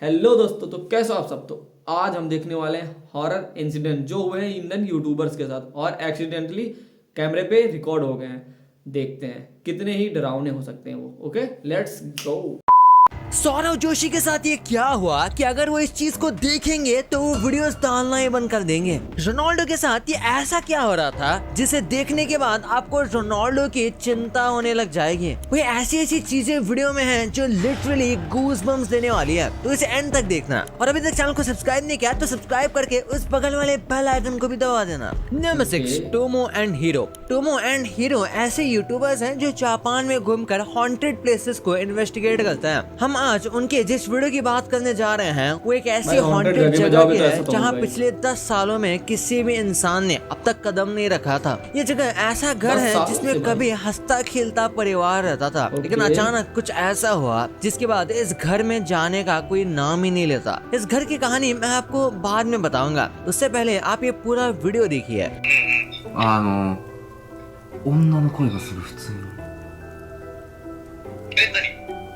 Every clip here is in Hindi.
हेलो दोस्तों, तो कैसे हो आप सब। तो आज हम देखने वाले हैं हॉरर इंसिडेंट जो हुए हैं इंडियन यूट्यूबर्स के साथ और एक्सीडेंटली कैमरे पे रिकॉर्ड हो गए हैं। देखते हैं कितने ही डरावने हो सकते हैं वो। Okay, let's go. Saurav Joshi के साथ ये क्या हुआ कि अगर वो इस चीज को देखेंगे तो वो वीडियोस डालना ही बंद कर देंगे। रोनाल्डो के साथ ये ऐसा क्या हो रहा था जिसे देखने के बाद आपको रोनाल्डो की चिंता होने लग जाएगी। वही ऐसी ऐसी चीजें वीडियो में हैं जो लिटरली गूज बम्स देने वाली है, तो इसे एंड तक देखना। और अभी तक चैनल को सब्सक्राइब नहीं किया तो सब्सक्राइब करके उस बगल वाले बेल आइकन को भी दबा देना। Number 6, Tomo and hero. Tomo and hero ऐसे यूट्यूबर्स हैं जो जापान में घूमकर हॉन्टेड प्लेसेस को इन्वेस्टिगेट करते हैं। हम आज उनके जिस वीडियो की बात करने जा रहे हैं वो एक ऐसी हॉन्टेड जगह की है जहां पिछले 10 सालों में किसी भी इंसान ने अब तक कदम नहीं रखा था। ये जगह ऐसा घर है जिसमें कभी हंसता खेलता परिवार रहता था, लेकिन अचानक कुछ ऐसा हुआ जिसके बाद इस घर में जाने का कोई नाम ही नहीं लेता। इस घर की कहानी मैं आपको बाद में बताऊंगा, उससे पहले आप ये पूरा वीडियो देखिए। 女の声がする普通に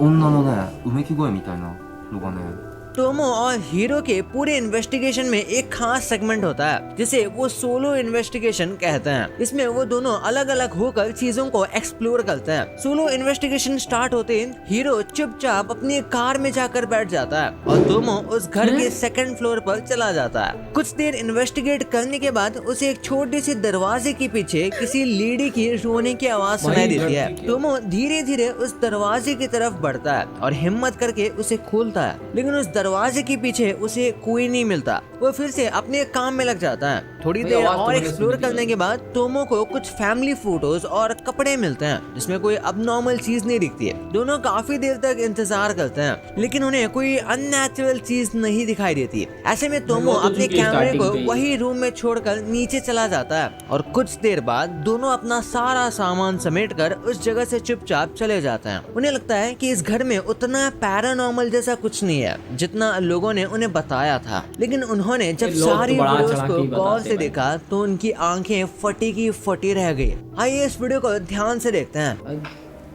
女のねうめき声みたいなのがね टोमो और हीरो के पूरे इन्वेस्टिगेशन में एक खास सेगमेंट होता है जिसे वो सोलो इन्वेस्टिगेशन कहते हैं। इसमें वो दोनों अलग अलग होकर चीजों को एक्सप्लोर करते हैं। सोलो इन्वेस्टिगेशन स्टार्ट होते ही हीरो चुपचाप अपनी कार में जाकर बैठ जाता है और टोमो उस घर के सेकंड फ्लोर पर चला जाता है। कुछ देर इन्वेस्टिगेट करने के बाद उसे एक छोटे से दरवाजे के पीछे किसी लेडी की रोने की आवाज सुनाई देती है। टोमो धीरे धीरे उस दरवाजे की तरफ बढ़ता है और हिम्मत करके उसे खोलता है, लेकिन उस दरवाजे के पीछे उसे कोई नहीं मिलता। वो फिर से अपने काम में लग जाता है। थोड़ी देर और एक्सप्लोर करने के बाद टोमो को कुछ फैमिली फोटोज और कपड़े मिलते हैं जिसमें कोई अबनॉर्मल चीज नहीं दिखती है। दोनों काफी देर तक इंतजार करते हैं लेकिन उन्हें कोई अननेचुरल चीज नहीं दिखाई देती। ऐसे में टोमो अपने कैमरे को वही रूम में छोड़कर नीचे चला जाता है और कुछ देर बाद दोनों अपना सारा सामान समेटकर उस जगह से चुपचाप चले जाते हैं। उन्हें लगता है कि इस घर में उतना पैरानॉर्मल जैसा कुछ नहीं है जितना लोगों ने उन्हें बताया था, लेकिन उन्होंने जब सारी वीडियोस को गौर से देखा तो उनकी आंखें फटी की फटी रह गई। आइए इस वीडियो को ध्यान से देखते हैं।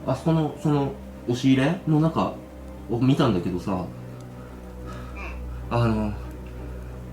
あそこのその押し入れの中を見たんだけどさ、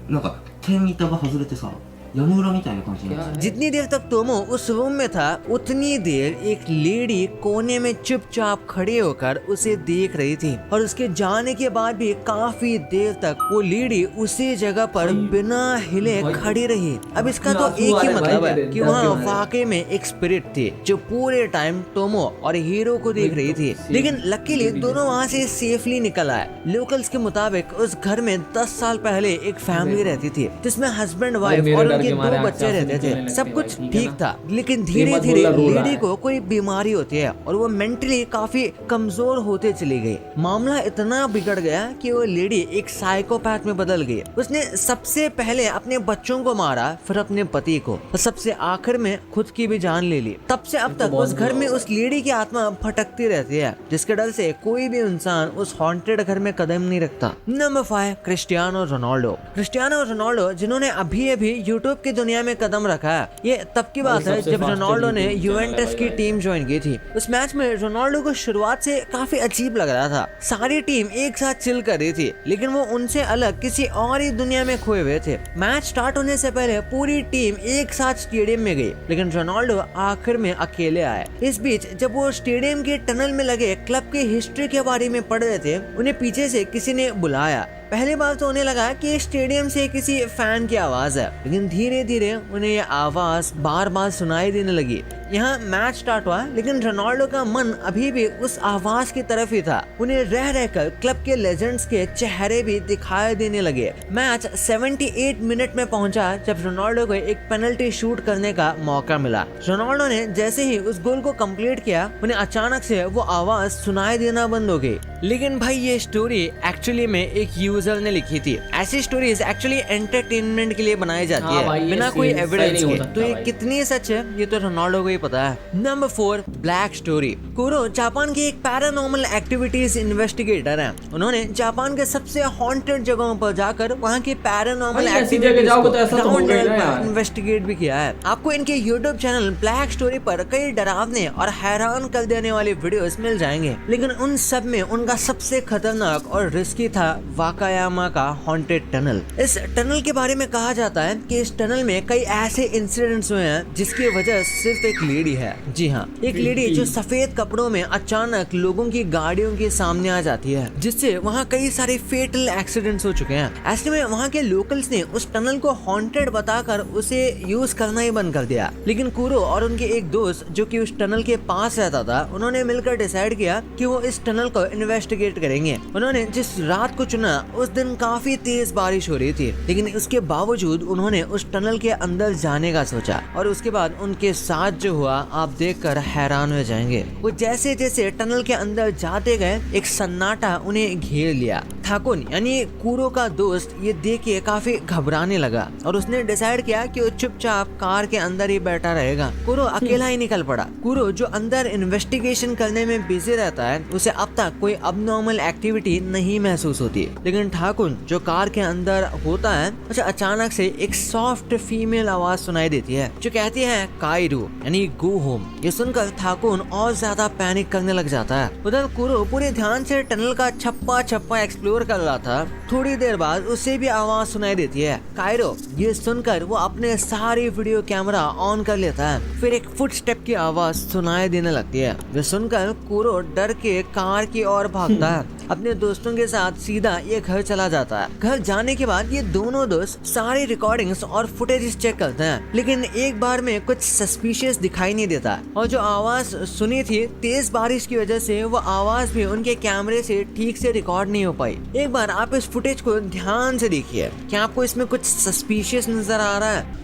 なんか天板が外れてさ、屋根裏みたいな感じになってた。 जितनी देर तक टोमो उस रूम में था उतनी देर एक लेडी कोने में चुपचाप खड़े होकर उसे देख रही थी और उसके जाने के बाद भी काफी देर तक वो लेडी उसी जगह पर बिना हिले खड़ी रही। अब इसका तो एक ही मतलब है कि वहाँ वाकई में एक स्पिरिट थी जो पूरे टाइम टोमो और हीरो को देख रही थी। लेकिन लकीली दोनों वहाँ से सेफली निकल आए। लोकल्स के मुताबिक उस घर में 10 साल पहले एक फैमिली रहती थी जिसमें हस्बैंड वाइफ और उनके 2 बच्चे रहते थे। सब कुछ ठीक था, लेकिन धीरे धीरे लेडी को कोई बीमारी होती है और वो मेंटली काफी कमजोर होते चली गई। मामला इतना बिगड़ गया कि वो लेडी एक साइकोपैथ में बदल गई। उसने सबसे पहले अपने बच्चों को मारा, फिर अपने पति को और सबसे आखिर में खुद की भी जान ले ली। तब से अब तक उस घर में उस लेडी की आत्मा भटकती रहती है जिसके डर से कोई भी इंसान उस हॉन्टेड घर में कदम नहीं रखता। Number 5, Cristiano Ronaldo. Cristiano Ronaldo जिन्होंने अभी अभी यूट्यूब की दुनिया में कदम रखा है, ये तब की बात है जब रोनाल्डो ने यूवेंटस की टीम ज्वाइन की थी। उस मैच में रोनाल्डो को शुरुआत से काफी अजीब लग रहा था। सारी टीम एक साथ चिल कर रही थी लेकिन वो उनसे अलग किसी और ही दुनिया में खोए हुए थे। मैच स्टार्ट होने से पहले पूरी टीम एक साथ स्टेडियम में गई लेकिन रोनाल्डो आखिर में अकेले आए। इस बीच जब वो स्टेडियम के टनल में लगे क्लब की हिस्ट्री के बारे में पढ़ रहे थे, उन्हें पीछे से किसी ने बुलाया। पहली बार तो उन्हें लगा कि स्टेडियम से किसी फैन की आवाज है, लेकिन धीरे धीरे उन्हें यह आवाज बार बार सुनाई देने लगी। यहाँ मैच स्टार्ट हुआ लेकिन रोनाल्डो का मन अभी भी उस आवाज की तरफ ही था। उन्हें रह रहकर क्लब के लेजेंड्स के चेहरे भी दिखाई देने लगे। मैच 78 मिनट में पहुंचा जब रोनाल्डो को एक पेनल्टी शूट करने का मौका मिला। रोनाल्डो ने जैसे ही उस गोल को कंप्लीट किया, उन्हें अचानक से वो आवाज सुनाई देना बंद हो गई। लेकिन भाई ये स्टोरी एक्चुअली में एक यूजर ने लिखी थी। ऐसी स्टोरीज एक्चुअली एंटरटेनमेंट के लिए बनाई जाती है बिना कोई एविडेंस के। तो ये कितनी सच है ये तो रोनाल्डो को ही पता है। Number 4, black story. कुरो जापान के एक पैरानॉर्मल एक्टिविटीज इन्वेस्टिगेटर हैं। उन्होंने जापान के सबसे हॉन्टेड जगहों पर जाकर वहाँ के पैरानॉर्मल भाई ऐसी जगह जाओगे तो ऐसा तो होगा ही ना यार। इन्वेस्टिगेट भी किया है। आपको इनके यूट्यूब चैनल ब्लैक स्टोरी पर कई डरावने और हैरान कर देने वाले वीडियोस मिल जाएंगे, लेकिन उन सब में उनका सबसे खतरनाक और रिस्की था वाकायामा का हॉन्टेड टनल। इस टनल के बारे में कहा जाता है कि इस टनल में कई ऐसे इंसिडेंट्स हुए हैं जिसकी वजह सिर्फ एक लेडी है। जी हाँ, एक लेडी जो सफेद कपड़ों में अचानक लोगों की गाड़ियों के सामने आ जाती है, जिससे वहाँ कई सारे फेटल एक्सीडेंट्स हो चुके हैं। ऐसे में वहाँ के लोकल्स ने उस टनल को हॉन्टेड बताकर उसे यूज करना ही बंद कर दिया। लेकिन कुरो और उनके एक दोस्त जो कि उस टनल के पास रहता था, उन्होंने मिलकर डिसाइड किया कि वो इस टनल को इन्वेस्टिगेट करेंगे। उन्होंने जिस रात को चुना उस दिन काफी तेज बारिश हो रही थी, लेकिन उसके बावजूद उन्होंने उस टनल के अंदर जाने का सोचा। और उसके बाद उनके साथ जो हुआ आप देखकर हैरान हो जाएंगे। वो जैसे जैसे टनल के अंदर जाते गए एक सन्नाटा उन्हें घेर लिया। थाकुन यानी कुरो का दोस्त ये देख के काफी घबराने लगा और उसने डिसाइड किया कि वो चुपचाप कार के अंदर ही बैठा रहेगा। कुरो अकेला ही निकल पड़ा। कुरो जो अंदर इन्वेस्टिगेशन करने में बिजी रहता है, उसे अब तक कोई अबनॉर्मल एक्टिविटी नहीं महसूस होती, लेकिन ठाकुन जो कार के अंदर होता है, उसे अचानक से एक सॉफ्ट फीमेल आवाज सुनाई देती है जो कहती है काइरू यानी गो होम। ये सुनकर ठाकुन और ज्यादा पैनिक करने लग जाता है। उधर कुरो पूरे ध्यान से टनल का छप्पा छप्पा एक्सप्लोर कर रहा था। थोड़ी देर बाद उसे भी आवाज सुनाई देती है काइरो। ये सुनकर वो अपने सारे वीडियो कैमरा ऑन कर लेता है। फिर एक फुटस्टेप की आवाज सुनाई देने लगती है। ये सुनकर कुरो डर के कार की ओर भागता है। अपने दोस्तों के साथ सीधा ये घर चला जाता है। घर जाने के बाद ये दोनों दोस्त सारी रिकॉर्डिंग्स और फुटेज चेक करते हैं, लेकिन एक बार में कुछ सस्पिशियस दिखाई नहीं देता। और जो आवाज सुनी थी तेज बारिश की वजह से वो आवाज भी उनके कैमरे से ठीक से रिकॉर्ड नहीं हो पाई। एक बार आप इस फुटेज को ध्यान से देखिए, क्या आपको इसमें कुछ सस्पिशियस नजर आ रहा है?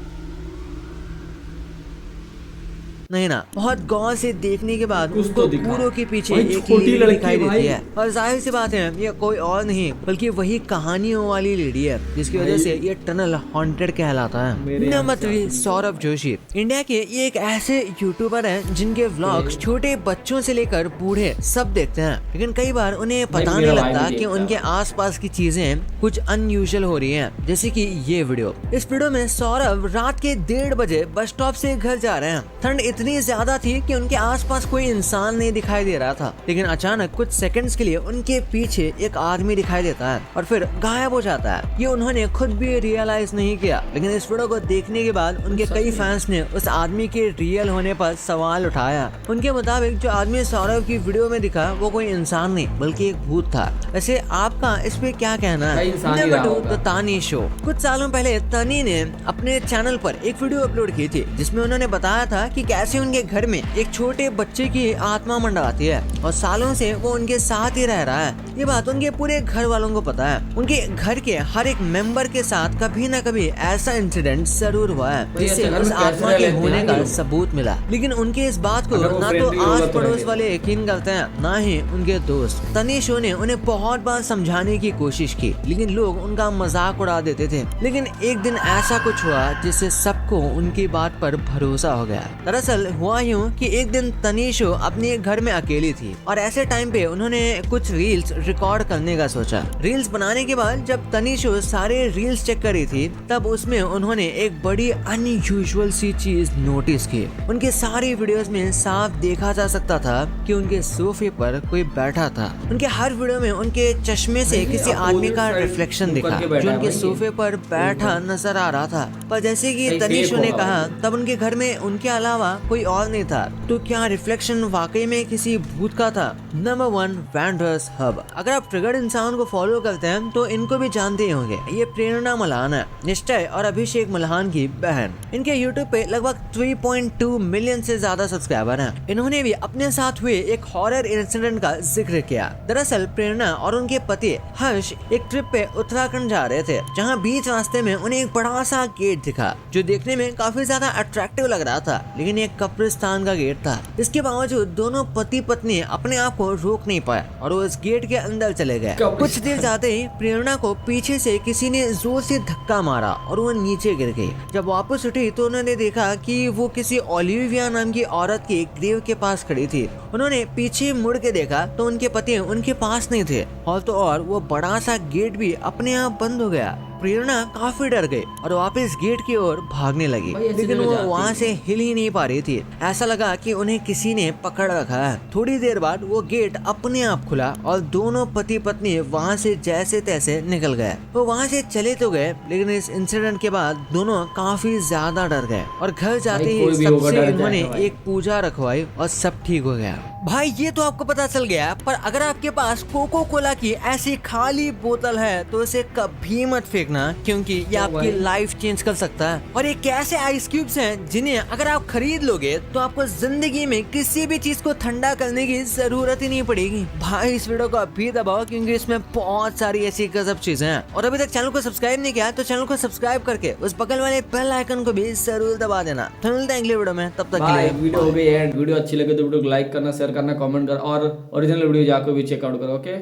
नहीं ना। बहुत गौर से देखने के बाद कुछ उसको तो दिखा। कुरो के पीछे भाई एक छोटी लेडी लड़की दिखाई देती भाई। है और जाहिर सी बात है ये कोई और नहीं बल्कि वही कहानियों वाली लेडी है जिसकी वजह से ये टनल हॉन्टेड कहलाता है। नंबर 3, सौरभ जोशी। इंडिया के ये एक ऐसे यूट्यूबर हैं जिनके व्लॉग्स छोटे बच्चों से लेकर बूढ़े सब देखते हैं, लेकिन कई बार उन्हें पता नहीं लगता कि उनके आसपास की चीजें कुछ अनयूजुअल हो रही हैं, जैसे कि ये वीडियो। इस वीडियो में सौरभ रात के 1:30 बजे बस स्टॉप से घर जा रहे हैं। ठंड इतनी ज्यादा थी कि उनके आसपास कोई इंसान नहीं दिखाई दे रहा था, लेकिन अचानक कुछ सेकंड्स के लिए उनके पीछे एक आदमी दिखाई देता है और फिर गायब हो जाता है। ये उन्होंने खुद भी रियलाइज नहीं किया, लेकिन इस वीडियो को देखने के बाद उनके कई फैंस ने उस आदमी के रियल होने पर सवाल उठाया। उनके मुताबिक जो आदमी सौरभ की वीडियो में दिखा वो कोई इंसान नहीं बल्कि एक भूत था। वैसे आपका इस पे क्या कहना है? नंबर 2, द तानी शो। कुछ सालों पहले तनी ने अपने चैनल पर एक वीडियो अपलोड की थी जिसमें उन्होंने बताया था कि कैसे उनके घर में एक छोटे बच्चे की आत्मा मंडराती है और सालों से वो उनके साथ ही रह रहा है। ये बात उनके पूरे घर वालों को पता है। उनके घर के हर एक मेंबर के साथ कभी न कभी ऐसा इंसिडेंट जरूर हुआ है जिससे उस आत्मा के होने का सबूत मिला, लेकिन उनके इस बात को ना तो आस पड़ोस वाले यकीन करते हैं ना ही उनके दोस्त। तनी शो ने उन्हें बहुत बार समझाने की कोशिश की, लेकिन लोग उनका मजाक उड़ा देते थे। लेकिन एक दिन ऐसा कुछ हुआ जिससे सबको उनकी बात पर भरोसा हो गया। दरअसल हुआ यूं कि एक दिन तनीशो अपने घर में अकेली थी और ऐसे टाइम पे उन्होंने कुछ रील्स रिकॉर्ड करने का सोचा। रील्स बनाने के बाद जब तनीशो सारे रील्स चेक करी थी तब उसमें उन्होंने एक बड़ी अनयूजुअल सी चीज नोटिस की। उनके सारी वीडियोस में साफ देखा जा सकता था कि उनके सोफे पर कोई बैठा था। उनके हर वीडियो में उनके चश्मे से किसी आदमी का रिफ्लेक्शन दिखा जो उनके सोफे पर बैठा नजर आ रहा था। पर जैसे कि तनीशो ने कहा तब उनके घर में उनके अलावा कोई और नहीं था, तो क्या रिफ्लेक्शन वाकई में किसी भूत का था? Number 1, vendors hub. अगर आप ट्रिगर्ड इंसान को फॉलो करते हैं तो इनको भी जानते ही होंगे। ये प्रेरणा मल्हान है, निश्चय और अभिषेक मल्हान की बहन। इनके यूट्यूब पे लगभग 3.2 मिलियन से ज्यादा सब्सक्राइबर हैं। इन्होंने भी अपने साथ हुए एक हॉरर इंसिडेंट का जिक्र किया। दरअसल प्रेरणा और उनके पति हर्ष एक ट्रिप पे उत्तराखंड जा रहे थे, जहाँ बीच रास्ते में उन्हें एक बड़ा सा गेट गेट दिखा जो देखने में काफी ज्यादा अट्रैक्टिव लग रहा था, लेकिन एक कब्रिस्तान का गेट था। इसके बावजूद दोनों पति पत्नी अपने आप को रोक नहीं पाए और वो इस गेट के अंदर चले गए। कुछ देर जाते ही प्रेरणा को पीछे से किसी ने जोर से धक्का मारा और वो नीचे गिर गई। जब वापस उठी तो उन्होंने देखा कि वो किसी ओलिविया नाम की औरत के ग्रेव के पास खड़ी थी। उन्होंने पीछे मुड़ के देखा तो उनके पति उनके पास नहीं थे और तो और वो बड़ा सा गेट भी अपने आप बंद हो गया। प्रेरणा काफी डर गई और वापस गेट की ओर भागने लगी, लेकिन वो वहाँ से हिल ही नहीं पा रही थी। ऐसा लगा कि उन्हें किसी ने पकड़ रखा है। थोड़ी देर बाद वो गेट अपने आप खुला और दोनों पति पत्नी वहाँ से जैसे तैसे निकल गए। वो वहाँ से चले तो गए, लेकिन इस इंसिडेंट के बाद दोनों काफी ज्यादा डर गए और घर जाते ही सबसे इन्होंने एक पूजा रखवाई और सब ठीक हो गया। भाई ये तो आपको पता चल गया, पर अगर आपके पास कोको कोला की ऐसी खाली बोतल है तो इसे कभी मत फेंकना, क्योंकि ये आपकी लाइफ चेंज कर सकता है। और ये कैसे आइस क्यूब्स हैं जिन्हें अगर आप खरीद लोगे तो आपको जिंदगी में किसी भी चीज को ठंडा करने की जरूरत ही नहीं पड़ेगी। भाई इस वीडियो को अभी दबाओ, क्योंकि इसमें बहुत सारी ऐसी गजब चीजें हैं। और अभी तक चैनल को सब्सक्राइब नहीं किया तो चैनल को सब्सक्राइब करके उस बगल वाले बेल आइकन को भी जरूर दबा देना। तो मिलते हैं अगले वीडियो में, तब तक के लिए वीडियो हो गई एंड। वीडियो अच्छी लगे तो वीडियो को लाइक करना, शेयर करना, कमेंट करना और ओरिजिनल वीडियो जाकर भी चेकआउट करो। ओके,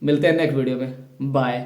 मिलते हैं नेक्स्ट वीडियो में। बाय।